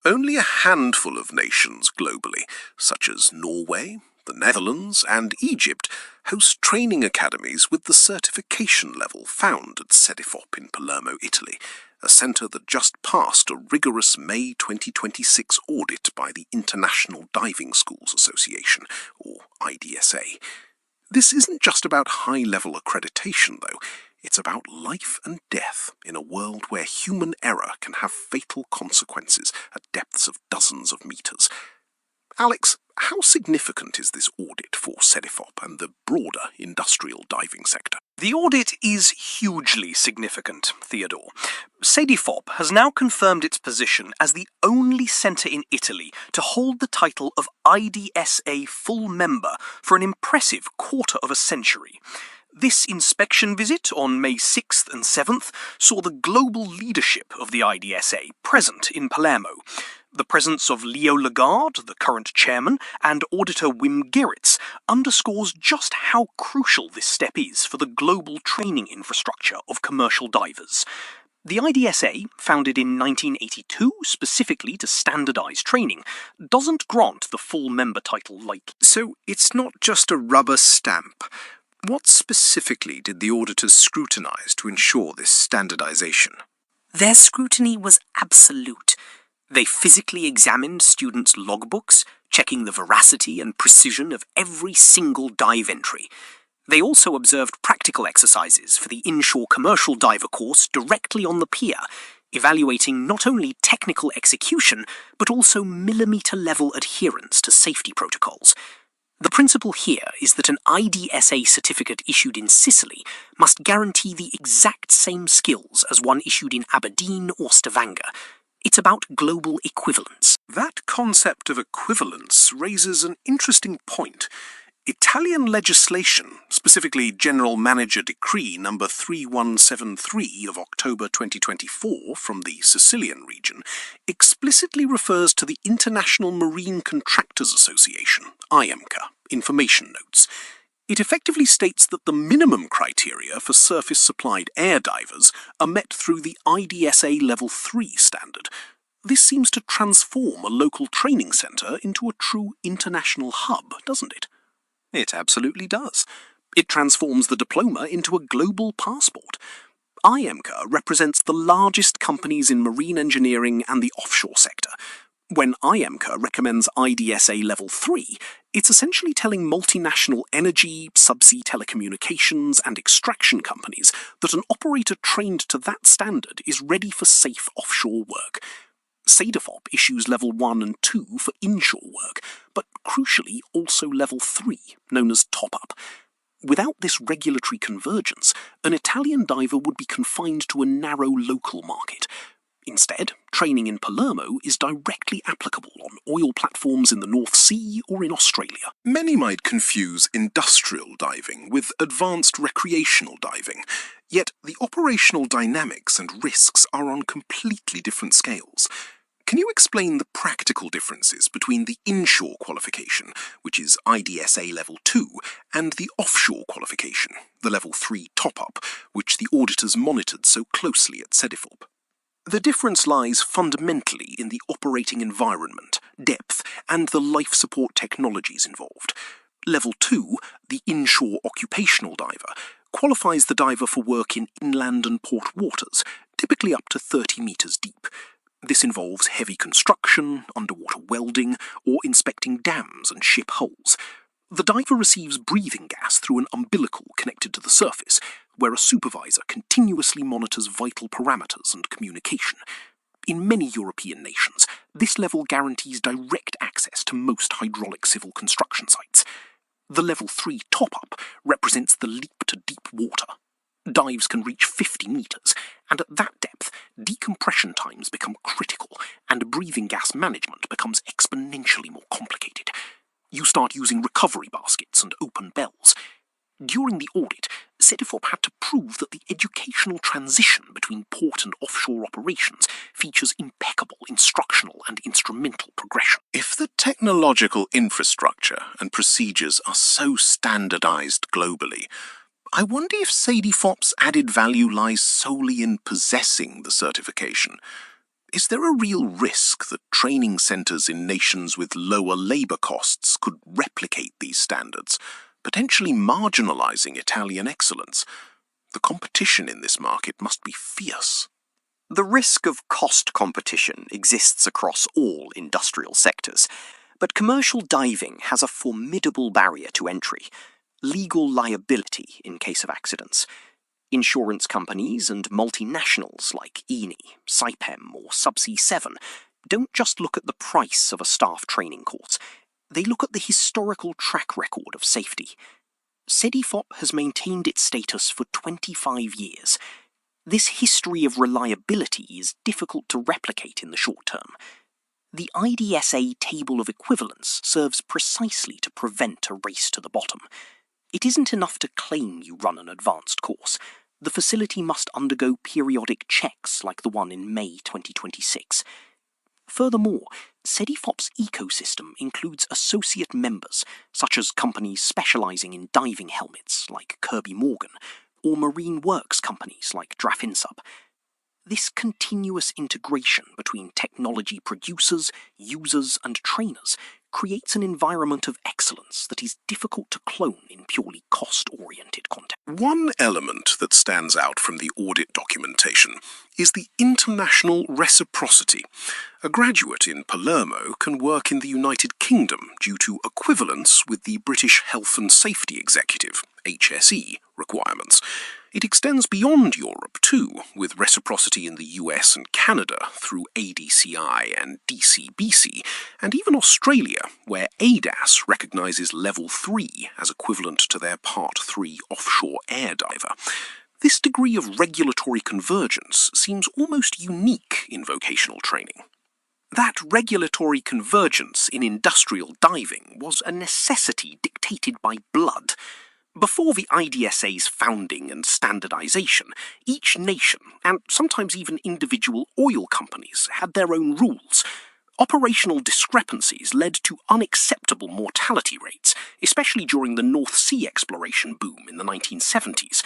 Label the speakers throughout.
Speaker 1: Only a handful of nations globally, such as Norway, the Netherlands, and Egypt, host training academies with the certification level found at CEDIFOP in Palermo, Italy, a centre that just passed a rigorous May 2026 audit by the International Diving Schools Association, or IDSA. This isn't just about high-level accreditation, though. It's about life and death in a world where human error can have fatal consequences at depths of dozens of metres. Alex, how significant is this audit for CEDIFOP and the broader industrial diving sector?
Speaker 2: The audit is hugely significant, Theodore. CEDIFOP has now confirmed its position as the only centre in Italy to hold the title of IDSA full member for an impressive quarter of a century. This inspection visit on May 6th and 7th saw the global leadership of the IDSA present in Palermo. The presence of Leo Lagarde, the current chairman, and auditor Wim Gerrits underscores just how crucial this step is for the global training infrastructure of commercial divers. The IDSA, founded in 1982 specifically to standardise training, doesn't grant the full member title lightly.
Speaker 1: So it's not just a rubber stamp. What specifically did the auditors scrutinise to ensure this standardisation?
Speaker 3: Their scrutiny was absolute. They physically examined students' logbooks, checking the veracity and precision of every single dive entry. They also observed practical exercises for the inshore commercial diver course directly on the pier, evaluating not only technical execution, but also millimetre-level adherence to safety protocols. The principle here is that an IDSA certificate issued in Sicily must guarantee the exact same skills as one issued in Aberdeen or Stavanger. It's about global equivalence.
Speaker 1: That concept of equivalence raises an interesting point. Italian legislation, specifically General Manager Decree No. 3173 of October 2024 from the Sicilian region, explicitly refers to the International Marine Contractors Association, IMCA, information notes. It effectively states that the minimum criteria for surface-supplied air divers are met through the IDSA Level 3 standard. This seems to transform a local training centre into a true international hub, doesn't it? It absolutely does. It transforms the diploma into a global passport. IMCA represents the largest companies in marine engineering and the offshore sector. When IMCA recommends IDSA Level 3, it's essentially telling multinational energy, subsea telecommunications and extraction companies that an operator trained to that standard is ready for safe offshore work. CEDIFOP issues Level 1 and 2 for inshore work, but crucially also Level 3, known as top-up. Without this regulatory convergence, an Italian diver would be confined to a narrow local market. Instead, training in Palermo is directly applicable on oil platforms in the North Sea or in Australia. Many might confuse industrial diving with advanced recreational diving, yet the operational dynamics and risks are on completely different scales. Can you explain the practical differences between the inshore qualification, which is IDSA Level 2, and the offshore qualification, the Level 3 top-up, which the auditors monitored so closely at CEDIFOP? The difference lies fundamentally in the operating environment, depth, and the life support technologies involved. Level 2, the inshore occupational diver, qualifies the diver for work in inland and port waters, typically up to 30 metres deep. This involves heavy construction, underwater welding, or inspecting dams and ship hulls. The diver receives breathing gas through an umbilical connected to the surface, where a supervisor continuously monitors vital parameters and communication. In many European nations, this level guarantees direct access to most hydraulic civil construction sites. The Level 3 top-up represents the leap to deep water. Dives can reach 50 metres, and at that depth, decompression times become critical, and breathing gas management becomes exponentially more complicated. You start using recovery baskets and open bells. During the audit, CEDIFOP had to prove that the educational transition between port and offshore operations features impeccable instructional and instrumental progression. If the technological infrastructure and procedures are so standardised globally, I wonder if CEDIFOP's added value lies solely in possessing the certification. Is there a real risk that training centres in nations with lower labour costs could replicate these standards, potentially marginalising Italian excellence. The competition in this market must be fierce.
Speaker 3: The risk of cost competition exists across all industrial sectors, but commercial diving has a formidable barrier to entry: legal liability in case of accidents. Insurance companies and multinationals like Eni, Saipem or Subsea 7 don't just look at the price of a staff training course, they look at the historical track record of safety. CEDIFOP has maintained its status for 25 years. This history of reliability is difficult to replicate in the short term. The IDSA table of equivalence serves precisely to prevent a race to the bottom. It isn't enough to claim you run an advanced course. The facility must undergo periodic checks like the one in May 2026. Furthermore, CEDIFOP's ecosystem includes associate members, such as companies specialising in diving helmets like Kirby Morgan, or marine works companies like Drafinsub. This continuous integration between technology producers, users and trainers creates an environment of excellence that is difficult to clone in purely cost-oriented context.
Speaker 1: One element that stands out from the audit documentation is the international reciprocity. A graduate in Palermo can work in the United Kingdom due to equivalence with the British Health and Safety Executive, HSE, requirements. It extends beyond Europe too, with reciprocity in the US and Canada through ADCI and DCBC, and even Australia, where ADAS recognises Level 3 as equivalent to their Part 3 offshore air diver. This degree of regulatory convergence seems almost unique in vocational training. That regulatory convergence in industrial diving was a necessity dictated by blood. Before the IDSA's founding and standardization, each nation, and sometimes even individual oil companies, had their own rules. Operational discrepancies led to unacceptable mortality rates, especially during the North Sea exploration boom in the 1970s.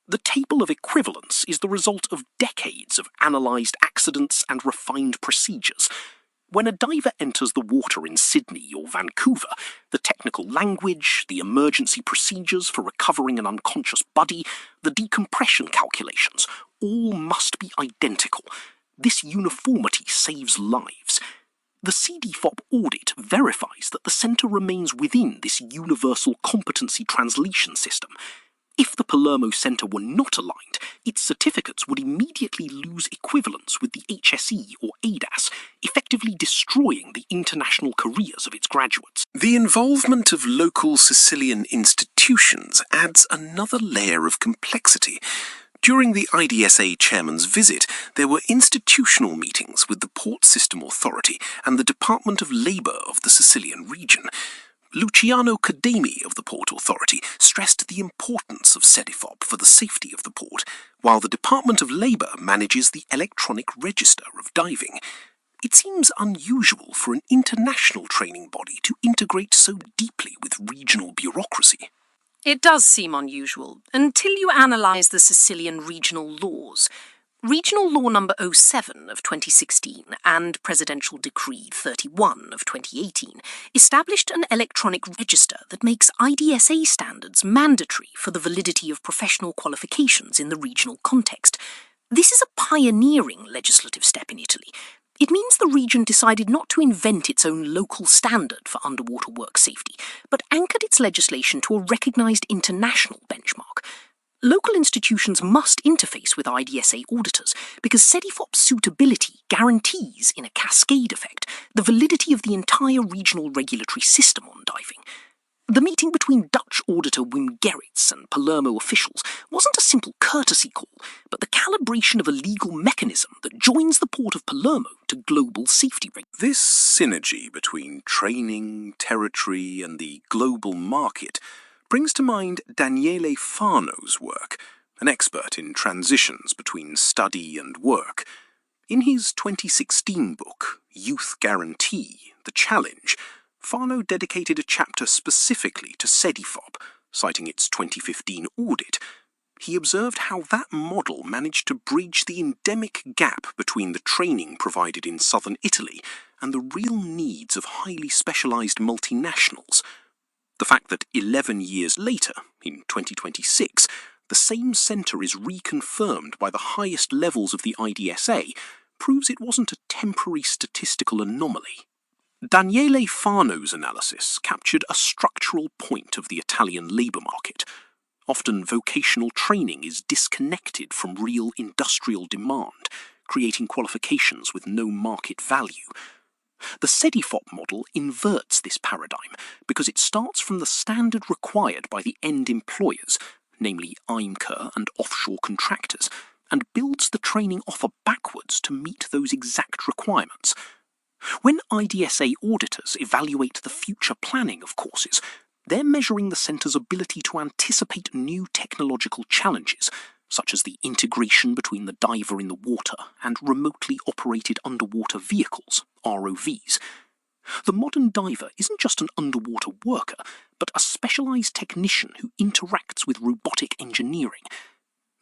Speaker 1: The table of equivalence is the result of decades of analysed accidents and refined procedures. When a diver enters the water in Sydney or Vancouver, the technical language, the emergency procedures for recovering an unconscious body, the decompression calculations, all must be identical. This uniformity saves lives. The CEDIFOP audit verifies that the centre remains within this universal competency translation system. If the Palermo Centre were not aligned, its certificates would immediately lose equivalence with the HSE or ADAS, effectively destroying the international careers of its graduates. The involvement of local Sicilian institutions adds another layer of complexity. During the IDSA chairman's visit, there were institutional meetings with the Port System Authority and the Department of Labour of the Sicilian region. Luciano Cademi of the Port Authority stressed the importance of CEDIFOP for the safety of the port, while the Department of Labour manages the electronic register of diving. It seems unusual for an international training body to integrate so deeply with regional bureaucracy.
Speaker 4: It does seem unusual, until you analyse the Sicilian regional laws. Regional Law No. 07 of 2016 and Presidential Decree 31 of 2018 established an electronic register that makes IDSA standards mandatory for the validity of professional qualifications in the regional context. This is a pioneering legislative step in Italy. It means the region decided not to invent its own local standard for underwater work safety, but anchored its legislation to a recognised international benchmark. Local institutions must interface with IDSA auditors because CEDIFOP's suitability guarantees, in a cascade effect, the validity of the entire regional regulatory system on diving. The meeting between Dutch auditor Wim Gerrits and Palermo officials wasn't a simple courtesy call, but the calibration of a legal mechanism that joins the port of Palermo to global safety regulations.
Speaker 1: This synergy between training, territory and the global market brings to mind Daniele Farno's work, an expert in transitions between study and work. In his 2016 book, Youth Guarantee, The Challenge, Farno dedicated a chapter specifically to CEDIFOP, citing its 2015 audit. He observed how that model managed to bridge the endemic gap between the training provided in southern Italy and the real needs of highly specialised multinationals. The fact that 11 years later, in 2026, the same centre is reconfirmed by the highest levels of the IDSA proves it wasn't a temporary statistical anomaly. Daniele Farno's analysis captured a structural point of the Italian labour market. Often vocational training is disconnected from real industrial demand, creating qualifications with no market value. The CEDIFOP model inverts this paradigm because it starts from the standard required by the end employers, namely IMCA and offshore contractors, and builds the training offer backwards to meet those exact requirements. When IDSA auditors evaluate the future planning of courses, they're measuring the centre's ability to anticipate new technological challenges, such as the integration between the diver in the water and remotely operated underwater vehicles, ROVs. The modern diver isn't just an underwater worker, but a specialised technician who interacts with robotic engineering.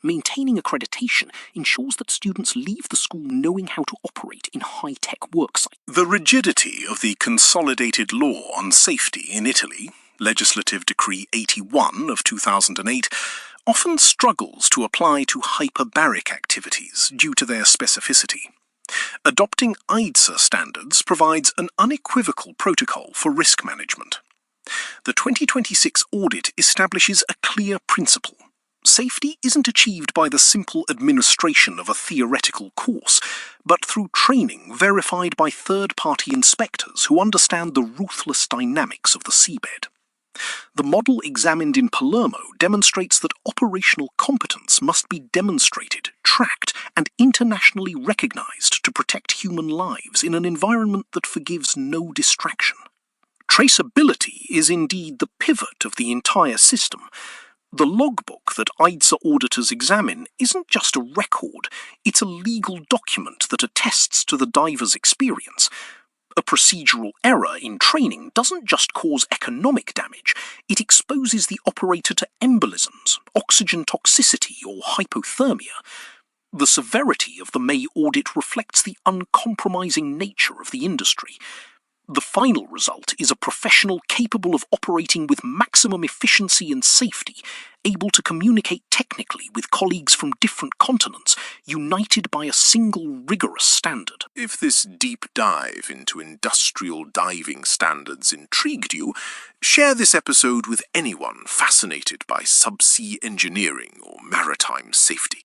Speaker 1: Maintaining accreditation ensures that students leave the school knowing how to operate in high-tech worksites.
Speaker 5: The rigidity of the Consolidated Law on Safety in Italy, Legislative Decree 81 of 2008, often struggles to apply to hyperbaric activities due to their specificity. Adopting IDSA standards provides an unequivocal protocol for risk management. The 2026 audit establishes a clear principle. Safety isn't achieved by the simple administration of a theoretical course, but through training verified by third-party inspectors who understand the ruthless dynamics of the seabed. The model examined in Palermo demonstrates that operational competence must be demonstrated, tracked, and internationally recognized to protect human lives in an environment that forgives no distraction. Traceability is indeed the pivot of the entire system. The logbook that IDSA auditors examine isn't just a record, it's a legal document that attests to the diver's experience. A procedural error in training doesn't just cause economic damage, it exposes the operator to embolisms, oxygen toxicity, or hypothermia. The severity of the May audit reflects the uncompromising nature of the industry. The final result is a professional capable of operating with maximum efficiency and safety, able to communicate technically with colleagues from different continents, united by a single rigorous standard. If this deep dive into industrial diving standards intrigued you, share this episode with anyone fascinated by subsea engineering or maritime safety.